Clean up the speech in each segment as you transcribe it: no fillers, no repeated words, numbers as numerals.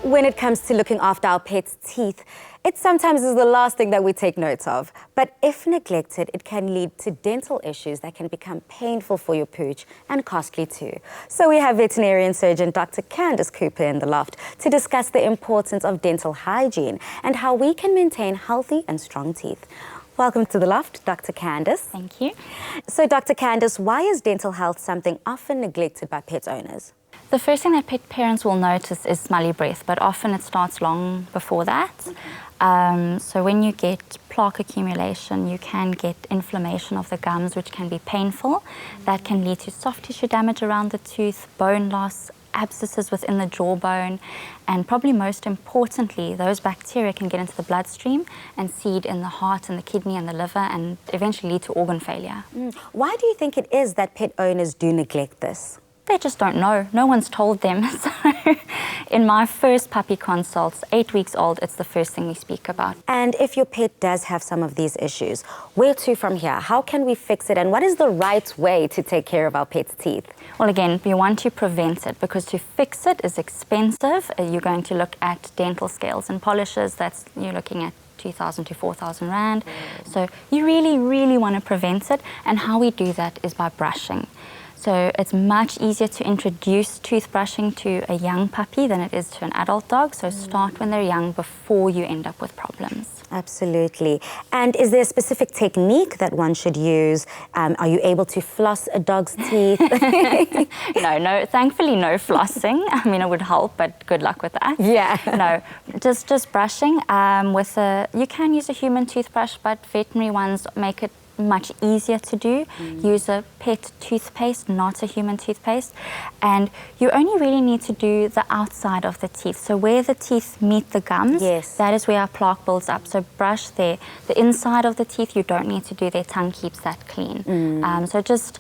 When it comes to looking after our pets' teeth, it sometimes is the last thing that we take note of. But if neglected, it can lead to dental issues that can become painful for your pooch and costly too. So we have veterinarian surgeon Dr. Candice Cooper in the loft to discuss the importance of dental hygiene and how we can maintain healthy and strong teeth. Welcome to the loft, Dr. Candice. Thank you. So Dr. Candice, why is dental health something often neglected by pet owners? The first thing that pet parents will notice is smelly breath, but often it starts long before that. So when you get plaque accumulation, you can get inflammation of the gums, which can be painful. That can lead to soft tissue damage around the tooth, bone loss, abscesses within the jawbone, and probably most importantly, those bacteria can get into the bloodstream and seed in the heart and the kidney and the liver and eventually lead to organ failure. Why do you think it is that pet owners do neglect this? They just don't know. No one's told them. So in my first puppy consults, 8 weeks old, it's the first thing we speak about. And if your pet does have some of these issues, where to from here? How can we fix it? And what is the right way to take care of our pet's teeth? Well, again, we want to prevent it because to fix it is expensive. You're going to look at dental scales and polishes. You're looking at 2,000 to 4,000 Rand. So you really, really want to prevent it. And how we do that is by brushing. So it's much easier to introduce toothbrushing to a young puppy than it is to an adult dog. So start when they're young before you end up with problems. Absolutely. And is there a specific technique that one should use? Are you able to floss a dog's teeth? No, thankfully no flossing. I mean, it would help, but good luck with that. Yeah. No, just brushing. You can use a human toothbrush, but veterinary ones make it much easier to do. Use a pet toothpaste, not a human toothpaste. And you only really need to do the outside of the teeth. So where the teeth meet the gums, that is where our plaque builds up. So brush there. The inside of the teeth you don't need to do. Their tongue keeps that clean. So just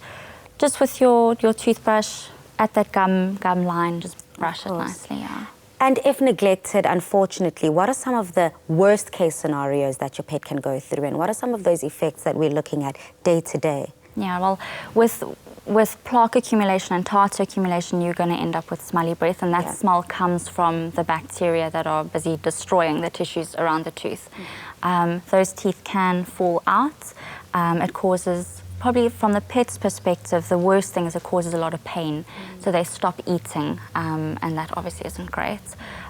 with your toothbrush at that gum line, just brush it nicely. Yeah. And if neglected, unfortunately, what are some of the worst case scenarios that your pet can go through? And what are some of those effects that we're looking at day to day? Yeah, well, with plaque accumulation and tartar accumulation, you're going to end up with smelly breath. And that smell comes from the bacteria that are busy destroying the tissues around the tooth. Those teeth can fall out. It causes, probably from the pet's perspective, the worst thing is it causes a lot of pain. So they stop eating, and that obviously isn't great.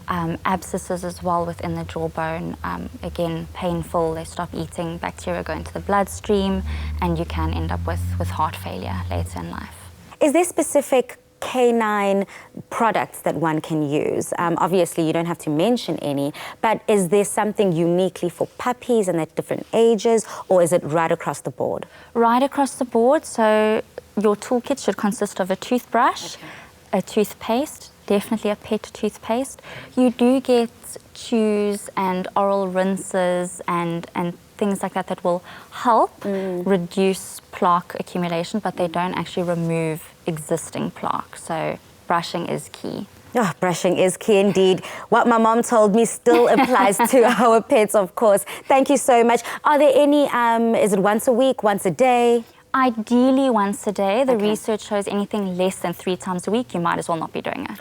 Abscesses as well within the jawbone, again, painful. They stop eating, bacteria go into the bloodstream, and you can end up with heart failure later in life. Is there specific canine products that one can use? Obviously, you don't have to mention any, but is there something uniquely for puppies and at different ages, or is it right across the board? Right across the board. So your toolkit should consist of a toothbrush, a toothpaste, definitely a pet toothpaste. You do get chews and oral rinses and things like that will help reduce plaque accumulation, but they don't actually remove existing plaque. So brushing is key. Oh, brushing is key indeed. What my mom told me still applies to our pets, of course. Thank you so much. Are there any, is it once a week, once a day? Ideally once a day. The research shows anything less than 3 times a week, you might as well not be doing it.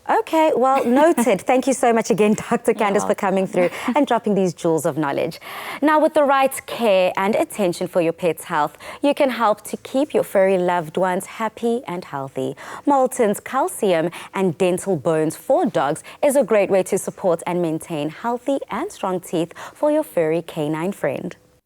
Okay, well, noted. Thank you so much again, Dr. Candice, for coming through and dropping these jewels of knowledge. Now, with the right care and attention for your pet's health, you can help to keep your furry loved ones happy and healthy. Marltons calcium and dental bones for dogs is a great way to support and maintain healthy and strong teeth for your furry canine friend.